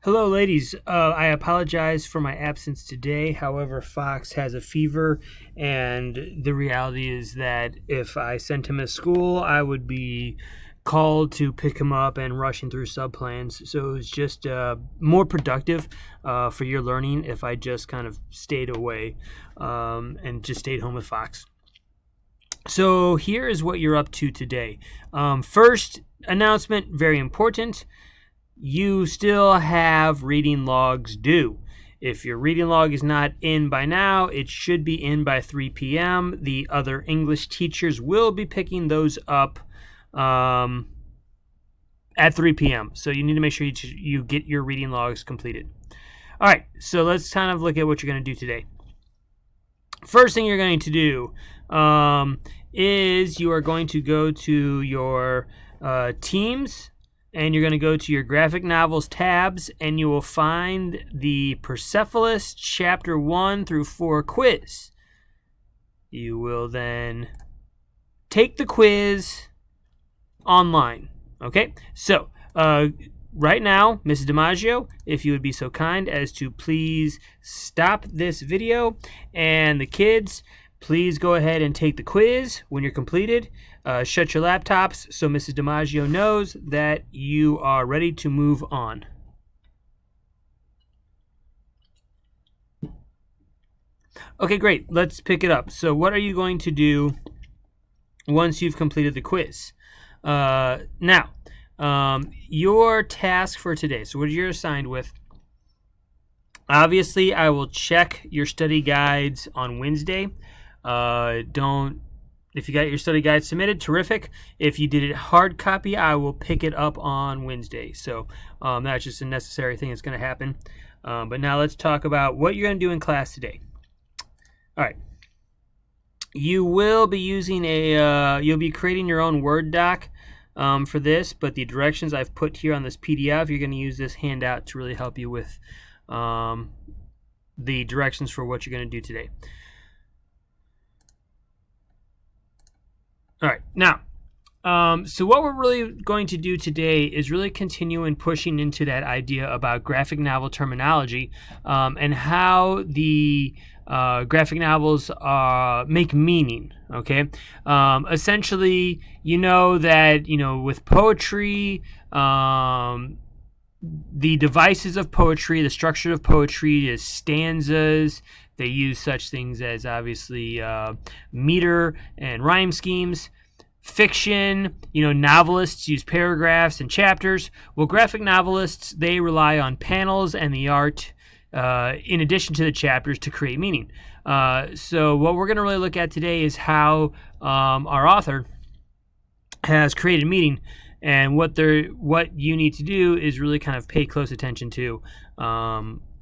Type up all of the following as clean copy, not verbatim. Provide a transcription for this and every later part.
Hello, ladies. I apologize for my absence today. However, Fox has a fever, and the reality is that if I sent him to school, I would be called to pick him up and rushing through subplans. So it was just more productive for your learning if I just kind of stayed away and just stayed home with Fox. So here is what you're up to today. First announcement, very important. You still have reading logs due. If your reading log is not in by now, it should be in by 3 p.m. The other English teachers will be picking those up at 3 p.m. So you need to make sure you get your reading logs completed. All right, so let's kind of look at what you're going to do today. First thing you're going to do is you are going to go to your teams, and you're going to go to your graphic novels tabs, and you will find the Persepolis Chapter 1 through 4 quiz. You will then take the quiz online. Okay? So, right now, Mrs. DiMaggio, if you would be so kind as to please stop this video, and the kids, please go ahead and take the quiz when you're completed. Shut your laptops so Mrs. DiMaggio knows that you are ready to move on. Okay, great. Let's pick it up. So what are you going to do once you've completed the quiz? Now, your task for today. So what you're assigned with, obviously, I will check your study guides on Wednesday. If you got your study guide submitted, terrific. If you did it hard copy, I will pick it up on Wednesday. So that's just a necessary thing that's going to happen. But now let's talk about what you're going to do in class today. All right. You will be using you'll be creating your own Word doc for this, but the directions I've put here on this PDF, you're going to use this handout to really help you with the directions for what you're going to do today. All right, now, so what we're really going to do today is really continue in pushing into that idea about graphic novel terminology and how the graphic novels make meaning, okay? Essentially, you know that, with poetry, the devices of poetry, the structure of poetry is stanzas. They use such things as, obviously, meter and rhyme schemes. Fiction, novelists use paragraphs and chapters. Well, graphic novelists, they rely on panels and the art in addition to the chapters to create meaning. So what we're going to really look at today is how our author has created meaning. And what you need to do is really kind of pay close attention to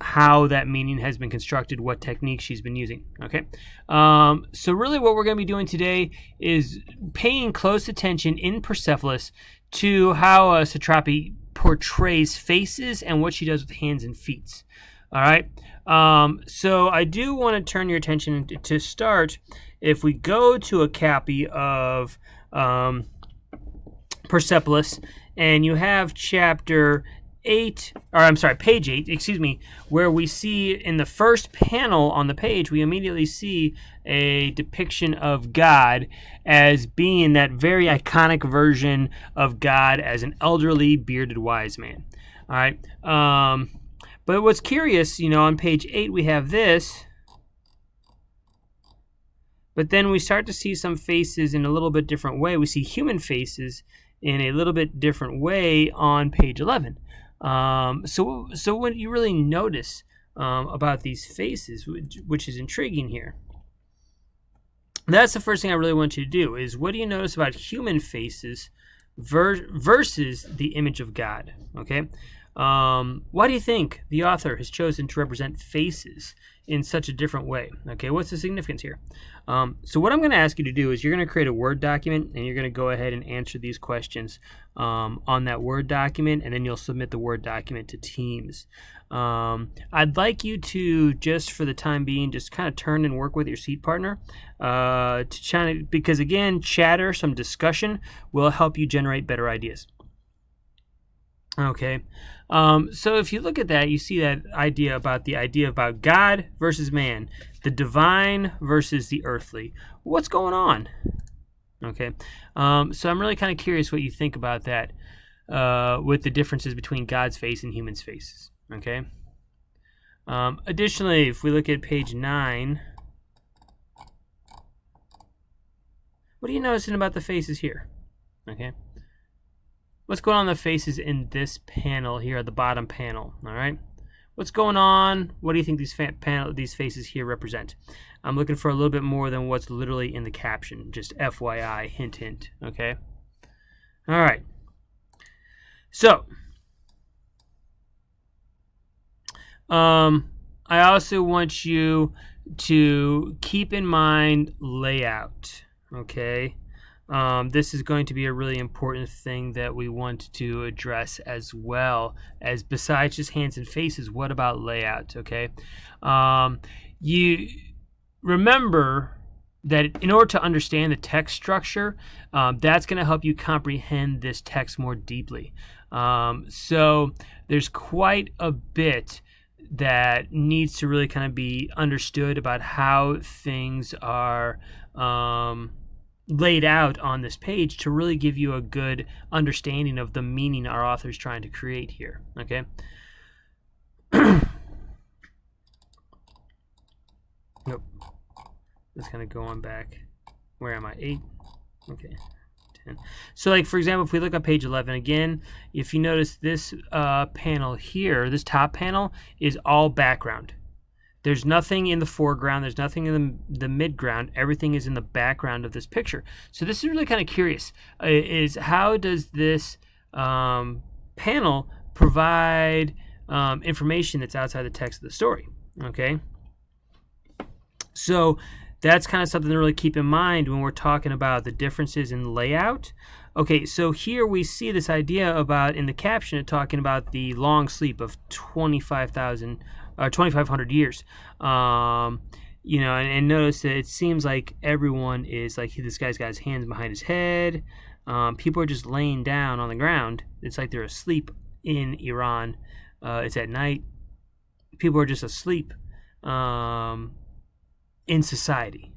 how that meaning has been constructed, what techniques she's been using. Okay, so really what we're going to be doing today is paying close attention in Persepolis to how Satrapi portrays faces and what she does with hands and feet. All right, so I do want to turn your attention to start. If we go to a copy of Persepolis, and you have page 8, where we see in the first panel on the page, we immediately see a depiction of God as being that very iconic version of God as an elderly, bearded wise man. All right. But what's curious, on page 8, we have this, but then we start to see some faces in a little bit different way. We see human faces in a little bit different way on page 11. So what you really notice about these faces, which is intriguing here, that's the first thing I really want you to do, is what do you notice about human faces versus the image of God? Okay, why do you think the author has chosen to represent faces in such a different way? Okay, what's the significance here? So what I'm going to ask you to do is you're going to create a Word document, and you're going to go ahead and answer these questions on that Word document, and then you'll submit the Word document to Teams. I'd like you to, just for the time being, just kind of turn and work with your seat partner because, again, chatter, some discussion will help you generate better ideas. Okay. So if you look at that, you see that idea about God versus man, the divine versus the earthly. What's going on? Okay. So I'm really kind of curious what you think about that with the differences between God's face and humans' faces. Okay. Additionally, if we look at page 9, what are you noticing about the faces here? Okay. What's going on in the faces in this panel here at the bottom panel? All right. What's going on? What do you think these faces here represent? I'm looking for a little bit more than what's literally in the caption. Just FYI, hint, hint. Okay. All right. So, I also want you to keep in mind layout. Okay. This is going to be a really important thing that we want to address as well as besides just hands and faces. What about layout? Okay. You remember that in order to understand the text structure, that's going to help you comprehend this text more deeply. So there's quite a bit that needs to really kind of be understood about how things are laid out on this page to really give you a good understanding of the meaning our author is trying to create here. Okay. Nope. Just kind of going back. Where am I? 8. Okay. 10. So, like, for example, if we look at page 11 again, if you notice this panel here, this top panel is all background. There's nothing in the foreground. There's nothing in the midground. Everything is in the background of this picture. So this is really kind of curious. Is how does this panel provide information that's outside the text of the story? Okay. So that's kind of something to really keep in mind when we're talking about the differences in layout. Okay, so here we see this idea about, in the caption, talking about the long sleep of 2,500 years. You know, and notice that it seems like everyone is like, this guy's got his hands behind his head. People are just laying down on the ground. It's like they're asleep in Iran. It's at night. People are just asleep in society.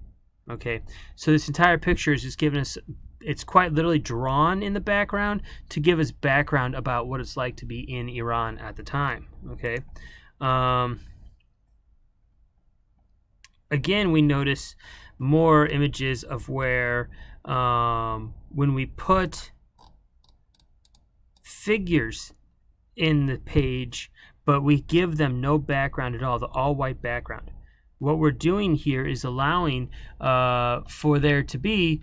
Okay, so this entire picture is just giving us, it's quite literally drawn in the background to give us background about what it's like to be in Iran at the time. Okay. Again, we notice more images of where when we put figures in the page, but we give them no background at all, the all white background. What we're doing here is allowing for there to be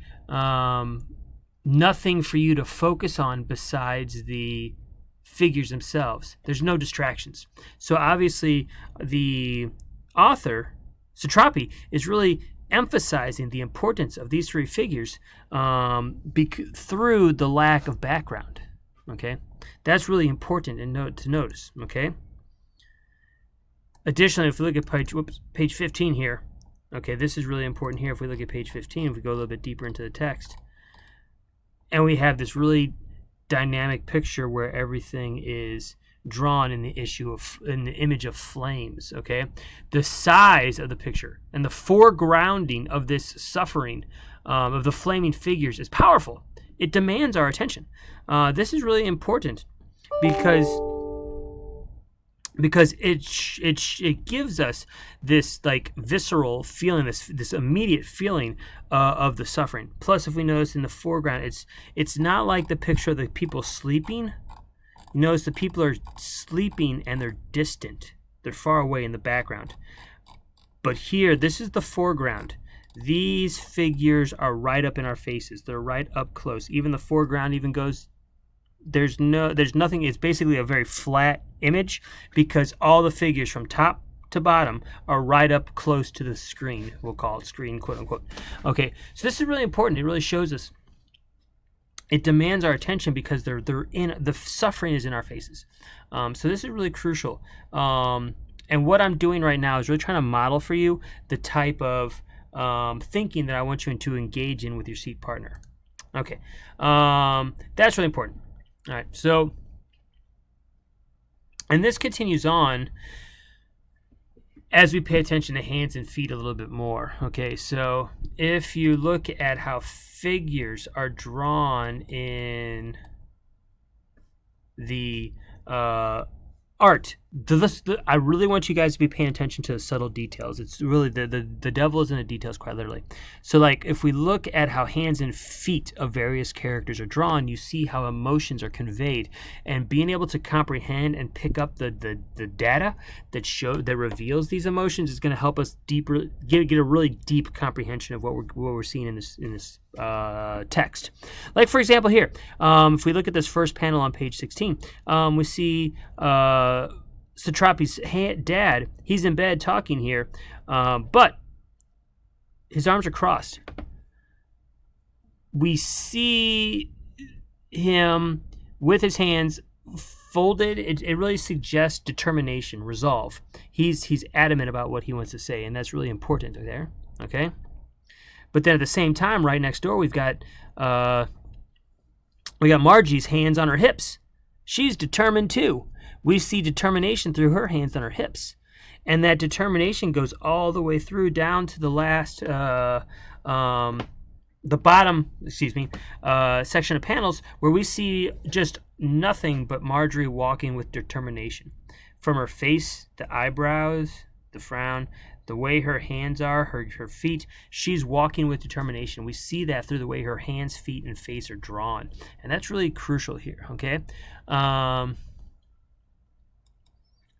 nothing for you to focus on besides the figures themselves. There's no distractions. So obviously the author, Satrapi, is really emphasizing the importance of these 3 figures through the lack of background. Okay, that's really important to notice. Okay. Additionally, if we look at page 15 here, okay, this is really important here. If we look at page 15, if we go a little bit deeper into the text, and we have this really dynamic picture where everything is drawn in the image of flames. Okay, the size of the picture and the foregrounding of this suffering of the flaming figures is powerful. It demands our attention. This is really important because it gives us this like visceral feeling, this immediate feeling of the suffering. Plus, if we notice in the foreground, it's not like the picture of the people sleeping. You notice the people are sleeping and they're distant. They're far away in the background. But here, this is the foreground. These figures are right up in our faces. They're right up close. Even the foreground even goes. There's nothing. It's basically a very flat image because all the figures from top to bottom are right up close to the screen. We'll call it screen, quote unquote. Okay, so this is really important. It really shows us. It demands our attention because they're in the suffering is in our faces. So this is really crucial. And what I'm doing right now is really trying to model for you the type of thinking that I want you to engage in with your seat partner. Okay, that's really important. All right, so And this continues on as we pay attention to hands and feet a little bit more. Okay, so if you look at how figures are drawn in the art, I really want you guys to be paying attention to the subtle details. It's really the devil is in the details, quite literally. So like if we look at how hands and feet of various characters are drawn, you see how emotions are conveyed, and being able to comprehend and pick up the data that reveals these emotions is going to help us get a really deep comprehension of what we're seeing in this text. Like for example here, if we look at this first panel on page 16, we see Satrapi's dad. He's in bed talking here, but his arms are crossed. We see him with his hands folded. It really suggests determination, resolve. He's adamant about what he wants to say, and that's really important there. Okay. But then at the same time, right next door, we got Margie's hands on her hips. She's determined too. We see determination through her hands on her hips. And that determination goes all the way through down to the last, the bottom, section of panels where we see just nothing but Marjorie walking with determination. From her face, the eyebrows, the frown, the way her hands are, her feet, she's walking with determination. We see that through the way her hands, feet, and face are drawn. And that's really crucial here, okay?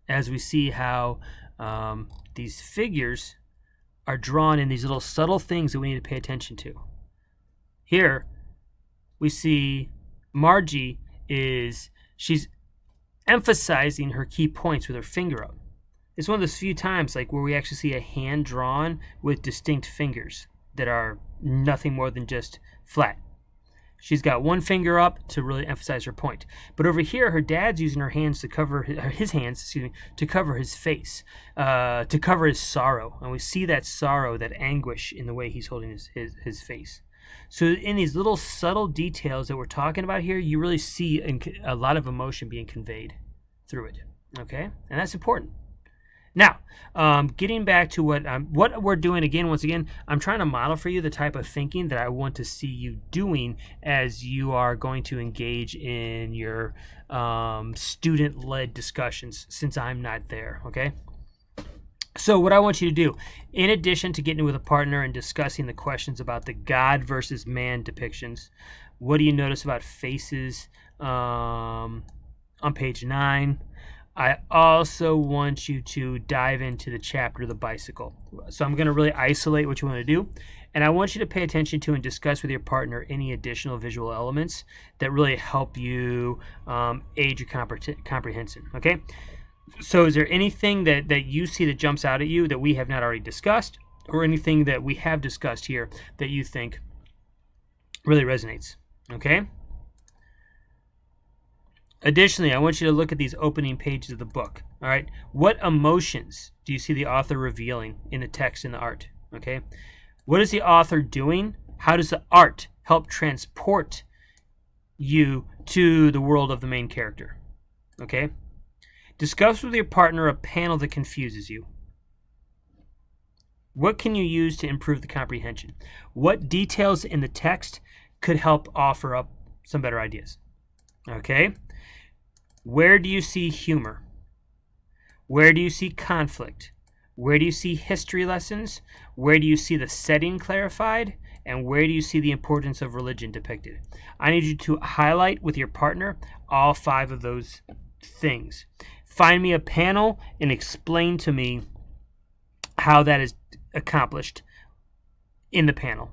As we see how these figures are drawn in these little subtle things that we need to pay attention to. Here, we see Margie she's emphasizing her key points with her finger up. It's one of those few times like where we actually see a hand drawn with distinct fingers that are nothing more than just flat. She's got one finger up to really emphasize her point. But over here, her dad's using her hands to cover to cover his face, to cover his sorrow. And we see that sorrow, that anguish in the way he's holding his face. So in these little subtle details that we're talking about here, you really see a lot of emotion being conveyed through it. Okay? And that's important. Now, getting back to what we're doing again, once again, I'm trying to model for you the type of thinking that I want to see you doing as you are going to engage in your student-led discussions, since I'm not there, okay? So what I want you to do, in addition to getting with a partner and discussing the questions about the God versus man depictions, what do you notice about faces on page 9? I also want you to dive into the chapter of the bicycle. So I'm going to really isolate what you want to do. And I want you to pay attention to and discuss with your partner any additional visual elements that really help you aid your comprehension. Okay? So is there anything that you see that jumps out at you that we have not already discussed, or anything that we have discussed here that you think really resonates? Okay? Additionally, I want you to look at these opening pages of the book. All right, what emotions do you see the author revealing in the text and the art? Okay, what is the author doing? How does the art help transport you to the world of the main character? Okay, discuss with your partner a panel that confuses you. What can you use to improve the comprehension? What details in the text could help offer up some better ideas? Okay. Where do you see humor? Where do you see conflict? Where do you see history lessons? Where do you see the setting clarified? And where do you see the importance of religion depicted? I need you to highlight with your partner all 5 of those things. Find me a panel and explain to me how that is accomplished in the panel.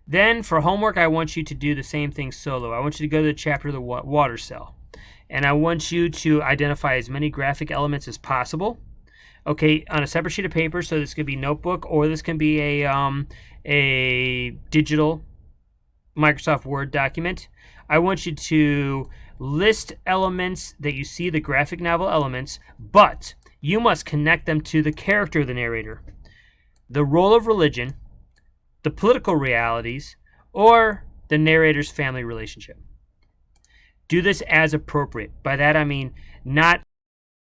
Then for homework, I want you to do the same thing solo. I want you to go to the chapter of the water cell. And I want you to identify as many graphic elements as possible. Okay, on a separate sheet of paper. So this could be notebook, or this can be a digital Microsoft Word document. I want you to list elements that you see, the graphic novel elements, but you must connect them to the character of the narrator, the role of religion, the political realities, or the narrator's family relationship. Do this as appropriate. By that I mean not